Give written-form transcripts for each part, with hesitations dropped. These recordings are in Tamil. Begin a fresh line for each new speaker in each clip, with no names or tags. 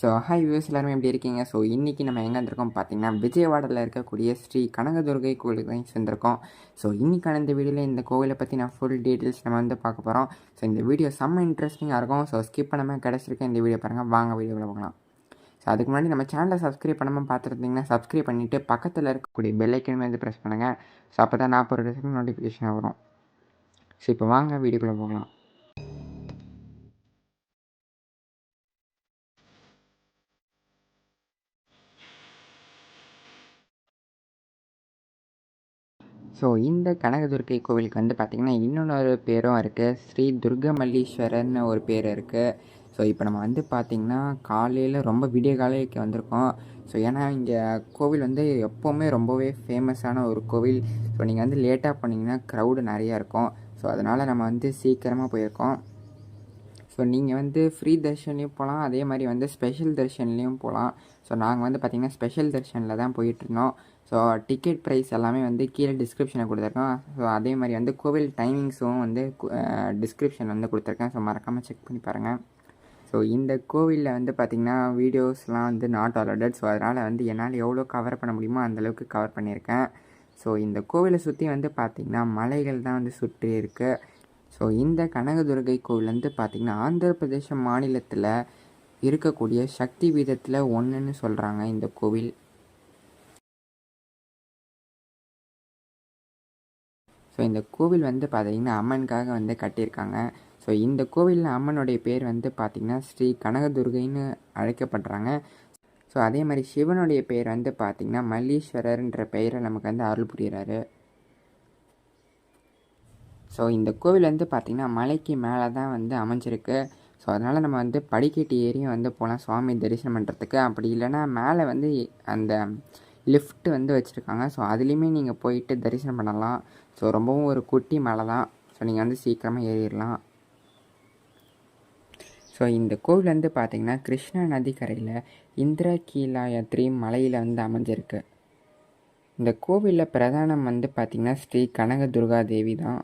ஸோ ஹாய் வியூஸ் எல்லாருமே எப்படி இருக்கீங்க? ஸோ இன்றைக்கி நம்ம எங்கே வந்திருக்கோம் பார்த்தீங்கன்னா, விஜயவாடாவில் இருக்கக்கூடிய ஸ்ரீ கனகதுர்கை கோவிலுக்கு தான் வந்திருக்கோம். ஸோ இன்றைக்கான இந்த வீடியோவில் இந்த கோவிலை பற்றி நான் ஃபுல் டீட்டெயில்ஸ் நம்ம வந்து பார்க்க போகிறோம். ஸோ இந்த வீடியோ செம்ம இன்ட்ரெஸ்டிங்காக இருக்கும். ஸோ ஸ்கிப் பண்ணாமல் கிடச்சிருக்க இந்த வீடியோ பாருங்கள். வாங்க வீடியோவில் பார்க்கலாம். ஸோ அதுக்கு முன்னாடி நம்ம சேனலை சப்ஸ்கிரைப் பண்ணாமல் பார்த்துருந்தீங்கன்னா சப்ஸ்கிரைப் பண்ணிவிட்டு பக்கத்தில் இருக்கக்கூடிய பெல் ஐக்கனுமே வந்து ப்ரெஸ் பண்ணுங்கள். ஸோ அப்போ தான் நான் ஒரு நோட்டிஃபிகேஷன் வரும். ஸோ இப்போ வாங்க வீடியோக்குள்ளே போகலாம். ஸோ இந்த கனகதுர்கை கோவிலுக்கு வந்து பார்த்திங்கன்னா இன்னொரு பேரும் இருக்குது. ஸ்ரீ துர்கமல்லீஸ்வரர்னு ஒரு பேர் இருக்குது. ஸோ இப்போ நம்ம வந்து பார்த்திங்கன்னா காலையில் ரொம்ப விடிய காலைக்கு வந்திருக்கோம். ஸோ ஏன்னா இங்கே கோவில் வந்து எப்போவுமே ரொம்பவே ஃபேமஸான ஒரு கோவில். ஸோ நீங்கள் வந்து லேட்டாக போனீங்கன்னா க்ரௌடு நிறையா இருக்கும். ஸோ அதனால் நம்ம வந்து சீக்கிரமாக போயிருக்கோம். ஸோ நீங்கள் வந்து ஃப்ரீ தர்ஷன்லேயும் போகலாம், அதே மாதிரி வந்து ஸ்பெஷல் தர்ஷன்லேயும் போகலாம். ஸோ நாங்கள் வந்து பார்த்திங்கன்னா ஸ்பெஷல் தர்ஷனில் தான் போயிட்டுருந்தோம். ஸோ டிக்கெட் ப்ரைஸ் எல்லாமே வந்து கீழே டிஸ்கிரிப்ஷனில் கொடுத்துருக்கோம். ஸோ அதே மாதிரி வந்து கோவில் டைமிங்ஸும் வந்து டிஸ்கிரிப்ஷன் வந்து கொடுத்துருக்கேன். ஸோ மறக்காமல் செக் பண்ணி பாருங்கள். ஸோ இந்த கோவிலில் வந்து பார்த்திங்கன்னா வீடியோஸ்லாம் வந்து நாட் அலோடட். ஸோ அதனால் வந்து என்னால் எவ்வளோ கவர் பண்ண முடியுமோ அந்தளவுக்கு கவர் பண்ணியிருக்கேன். ஸோ இந்த கோவிலை சுற்றி வந்து பார்த்திங்கன்னா மலைகள் தான் வந்து சுற்றி இருக்குது. ஸோ இந்த கனகதுர்கை கோவில் வந்து பார்த்திங்கன்னா ஆந்திர பிரதேச மாநிலத்தில் இருக்கக்கூடிய சக்தி பீடத்தில் ஒன்றுன்னு சொல்கிறாங்க இந்த கோவில். ஸோ இந்த கோவில் வந்து பார்த்திங்கன்னா அம்மனுக்காக வந்து கட்டியிருக்காங்க. ஸோ இந்த கோவிலில் அம்மனுடைய பேர் வந்து பார்த்திங்கன்னா ஸ்ரீ கனகதுர்கைன்னு அழைக்கப்படுறாங்க. ஸோ அதே மாதிரி சிவனுடைய பேர் வந்து பார்த்திங்கன்னா மல்லீஸ்வரர்ன்ற பெயரை நமக்கு வந்து அருள் புரிகிறாரு. ஸோ இந்த கோவில் வந்து பார்த்திங்கன்னா மலைக்கு மேலே தான் வந்து அமைஞ்சிருக்கு. ஸோ அதனால் நம்ம வந்து படிக்கட்டு ஏறியும் வந்து போகலாம் சுவாமி தரிசனம் பண்ணுறதுக்கு. அப்படி இல்லைன்னா மேலே வந்து அந்த லிஃப்ட் வந்து வச்சுருக்காங்க. ஸோ அதுலேயுமே நீங்கள் போயிட்டு தரிசனம் பண்ணலாம். ஸோ ரொம்பவும் ஒரு குட்டி மலை தான். ஸோ நீங்கள் வந்து சீக்கிரமாக ஏறிடலாம். ஸோ இந்த கோவில் வந்து பார்த்திங்கன்னா கிருஷ்ணா நதிக்கரையில் இந்திரகீலாயத்ரி மலையில் வந்து அமைஞ்சிருக்கு. இந்த கோவிலில் பிரதானம் வந்து பார்த்திங்கன்னா ஸ்ரீ கனகதுர்கா தேவி தான்.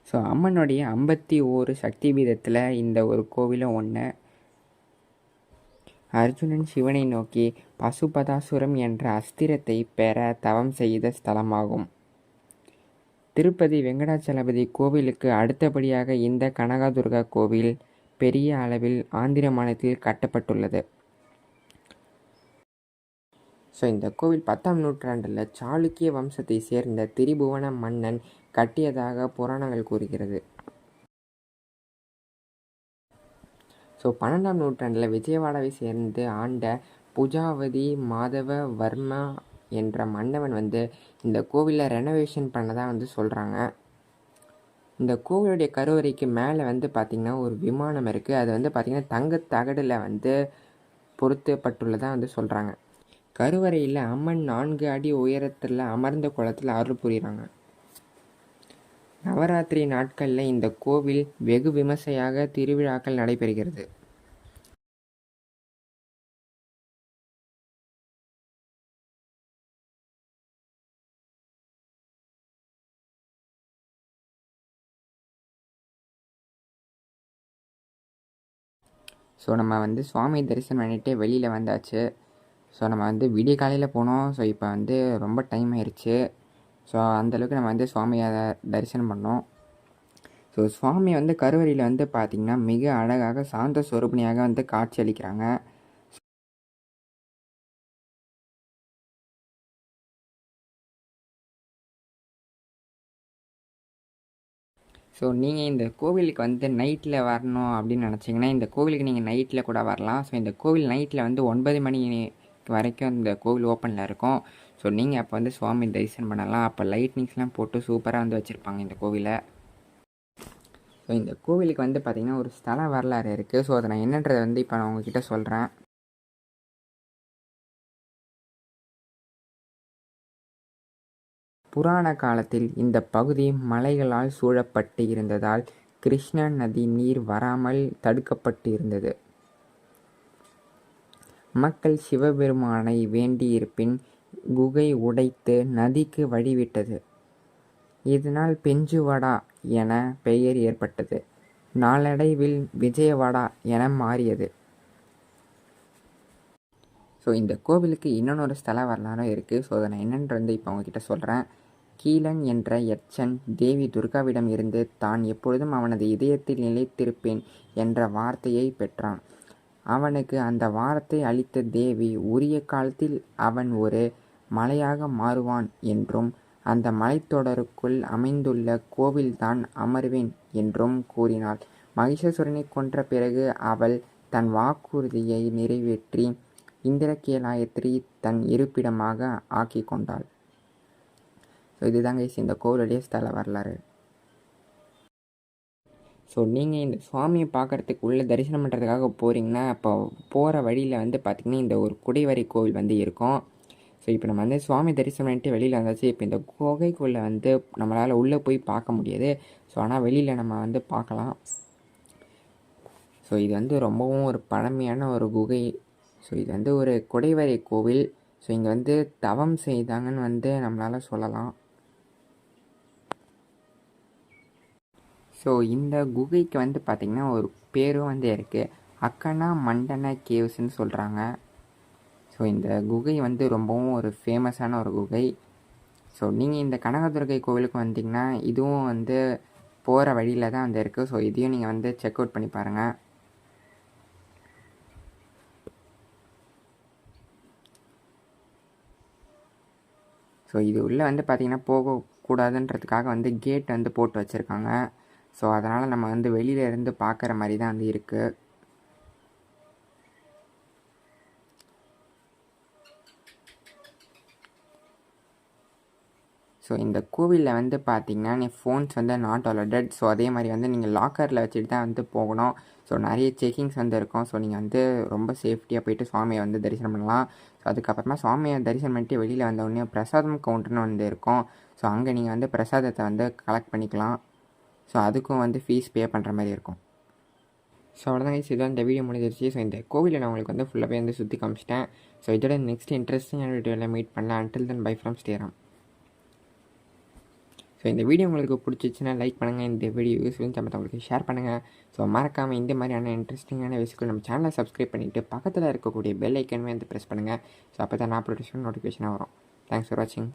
ஸோ அம்மனுடைய 51 சக்தி பீடத்தில் இந்த ஒரு கோவிலும் ஒன்று. அர்ஜுனன் சிவனை நோக்கி பசுபதாசுரம் என்ற அஸ்திரத்தை பெற தவம் செய்த ஸ்தலமாகும். திருப்பதி வெங்கடாச்சலபதி கோவிலுக்கு அடுத்தபடியாக இந்த கனகதுர்கா கோவில் பெரிய அளவில் ஆந்திர மாநிலத்தில் கட்டப்பட்டுள்ளது. ஸோ இந்த கோவில் 10ஆம் நூற்றாண்டில் சாளுக்கிய வம்சத்தை சேர்ந்த திரிபுவன மன்னன் கட்டியதாக புராணங்கள் கூறுகிறது. ஸோ 12ஆம் நூற்றாண்டில் விஜயவாடாவை சேர்ந்து ஆண்ட புஜாவதி மாதவ வர்மா என்ற மன்னவன் வந்து இந்த கோவிலில் ரெனோவேஷன் பண்ணதாக வந்து சொல்கிறாங்க. இந்த கோவிலுடைய கருவறைக்கு மேலே வந்து பார்த்திங்கன்னா ஒரு விமானம் இருக்குது. அது வந்து பார்த்திங்கன்னா தங்கத்தகடில் வந்து பொருத்தப்பட்டுள்ளதாக வந்து சொல்கிறாங்க. கருவறையில் அம்மன் 4 அடி உயரத்தில் அமர்ந்த குளத்தில் அருள் புரிகிறாங்க. நவராத்திரி நாட்களில் இந்த கோவில் வெகு விமர்சையாக திருவிழாக்கள் நடைபெறுகிறது. ஸோ நம்ம வந்து சுவாமி தரிசனம் பண்ணிட்டு வெளியில் வந்தாச்சு. ஸோ நம்ம வந்து விடிய காலையில் போனோம். ஸோ இப்போ வந்து ரொம்ப டைம் ஆயிடுச்சு. ஸோ அந்தளவுக்கு நம்ம வந்து சுவாமியை தரிசனம் பண்ணோம். ஸோ சுவாமி வந்து கருவறையில் வந்து பார்த்திங்கன்னா மிக அழகாக சாந்த சொரூபணியாக வந்து காட்சி அளிக்கிறாங்க. ஸோ நீங்கள் இந்த கோவிலுக்கு வந்து நைட்டில் வரணும் அப்படின்னு நினச்சிங்கன்னா இந்த கோவிலுக்கு நீங்கள் நைட்டில் கூட வரலாம். ஸோ இந்த கோவில் நைட்டில் வந்து 9 மணி வரைக்கும் இந்த கோவில் ஓப்பனில் இருக்கும். ஸோ நீங்கள் அப்போ வந்து சுவாமி தரிசனம் பண்ணலாம். அப்போ லைட்னிங்ஸ்லாம் போட்டு சூப்பராக வந்து வச்சுருப்பாங்க இந்த கோவிலை. ஸோ இந்த கோவிலுக்கு வந்து பார்த்திங்கன்னா ஒரு ஸ்தல வரலாறு இருக்குது. ஸோ அதை நான் என்னன்றதை வந்து இப்போ நான் உங்ககிட்ட சொல்கிறேன். புராண காலத்தில் இந்த பகுதி மலைகளால் சூழப்பட்டு இருந்ததால் கிருஷ்ணா நதி நீர் வராமல் தடுக்கப்பட்டு இருந்தது. மக்கள் சிவபெருமானை வேண்டியிருப்பின் குகை உடைத்து நதிக்கு வழிவிட்டது. இதனால் பெஞ்சுவடா என பெயர் ஏற்பட்டது. நாளடைவில் விஜயவாடா என மாறியது. ஸோ இந்த கோவிலுக்கு இன்னொன்று ஸ்தல வரலாறும் இருக்குது. ஸோ அதை நான் என்னென்று வந்து இப்போ உங்ககிட்ட சொல்கிறேன். கீலன் என்ற யட்சன் தேவி துர்காவிடம் இருந்து தான் எப்பொழுதும் அவனது இதயத்தில் நிலைத்திருப்பேன் என்ற வார்த்தையை பெற்றான். அவனுக்கு அந்த வார்த்தை அளித்த தேவி உரிய காலத்தில் அவன் ஒரு மலையாக மாறுவான் என்றும் அந்த மலைத்தொடருக்குள் அமைந்துள்ள கோவில்தான் அமர்வேன் என்றும் கூறினாள். மகிஷாசுரனை கொன்ற பிறகு அவள் தன் வாக்குறுதியை நிறைவேற்றி இந்திரகீலாயத்ரி தன் இருப்பிடமாக ஆக்கி கொண்டாள். ஸோ இதுதாங்க இந்த கோவிலுடைய ஸ்தல வரலாறு. ஸோ நீங்கள் இந்த சுவாமியை பார்க்குறதுக்கு உள்ளே தரிசனம் பண்ணுறதுக்காக போகிறீங்கன்னா அப்போ போகிற வழியில் வந்து பார்த்திங்கன்னா இந்த ஒரு குடைவரை கோவில் வந்து இருக்கும். ஸோ இப்போ நம்ம வந்து சுவாமி தரிசனம் பண்ணிட்டு வெளியில் வந்தாச்சு. இப்போ இந்த குகைக்குள்ளே வந்து நம்மளால் உள்ளே போய் பார்க்க முடியாது. ஸோ ஆனால் வெளியில் நம்ம வந்து பார்க்கலாம். ஸோ இது வந்து ரொம்பவும் ஒரு பழமையான ஒரு குகை. ஸோ இது வந்து ஒரு குடைவரை கோவில். ஸோ இங்கே வந்து தவம் செய்தாங்கன்னு வந்து நம்மளால் சொல்லலாம். ஸோ இந்த குகைக்கு வந்து பார்த்திங்கன்னா ஒரு பேரும் வந்து இருக்குது. அக்கனா மண்டன கேவ்ஸ்ன்னு சொல்கிறாங்க. ஸோ இந்த குகை வந்து ரொம்பவும் ஒரு ஃபேமஸான ஒரு குகை. ஸோ நீங்கள் இந்த கனகதுர்கை கோவிலுக்கு வந்தீங்கன்னா இதுவும் வந்து போகிற வழியில் தான் வந்து இருக்குது. ஸோ இதையும் நீங்கள் வந்து செக் அவுட் பண்ணி பாருங்கள். ஸோ இது உள்ளே வந்து பார்த்திங்கன்னா போகக்கூடாதுன்றதுக்காக வந்து கேட் வந்து போட்டு வச்சுருக்காங்க. ஸோ அதனால் நம்ம வந்து வெளியிலேருந்து பார்க்குற மாதிரி தான் வந்து இருக்குது. ஸோ இந்த கோவிலில் வந்து பார்த்திங்கன்னா ஃபோன்ஸ் வந்து நாட் அலோடட். ஸோ அதே மாதிரி வந்து நீங்கள் லாக்கரில் வச்சுட்டு தான் வந்து போகணும். ஸோ நிறைய செக்கிங்ஸ் வந்து இருக்கும். ஸோ நீங்கள் வந்து ரொம்ப சேஃப்டியாக போயிட்டு சுவாமியை வந்து தரிசனம் பண்ணலாம். ஸோ அதுக்கப்புறமா சுவாமியை தரிசனம் பண்ணிட்டு வெளியில் வந்தோடனே பிரசாதம் கவுண்டர்னு வந்து இருக்கும். ஸோ அங்கே நீங்கள் வந்து பிரசாதத்தை வந்து கலெக்ட் பண்ணிக்கலாம். ஸோ அதுக்கும் வந்து ஃபீஸ் பே பண்ணுற மாதிரி இருக்கும். ஸோ அவ்வளோதான் கைஸ், இதுதான் இந்த வீடியோ முடிஞ்சிருச்சு. ஸோ இந்த கோவிலை நான் உங்களுக்கு வந்து ஃபுல்லாகவே வந்து சுற்றி காமிச்சிட்டேன். ஸோ இதோட நெக்ஸ்ட் இன்ட்ரெஸ்டிங்கான வீடியோவில் மீட் பண்ணலாம். Until then bye from Sriram. So இந்த வீடியோ உங்களுக்கு பிடிச்சிச்சுன்னா லைக் பண்ணுங்கள். இந்த வீடியோ யூஸ்ஃபுல் மற்றவங்களுக்கு ஷேர் பண்ணுங்கள். ஸோ மறக்காமல் இந்த மாதிரியான இன்ட்ரெஸ்டிங்கான விஷயங்கள் நம்ம சேனலை சப்ஸ்கிரைப் பண்ணிவிட்டு பக்கத்தில் இருக்கக்கூடிய பெல் ஐக்கனுமே வந்து ப்ரெஸ் பண்ணுங்கள். ஸோ அப்போ தான் நான் நோட்டிஃபிகேஷனாக வரும். தேங்க்ஸ் ஃபார் வாட்சிங்.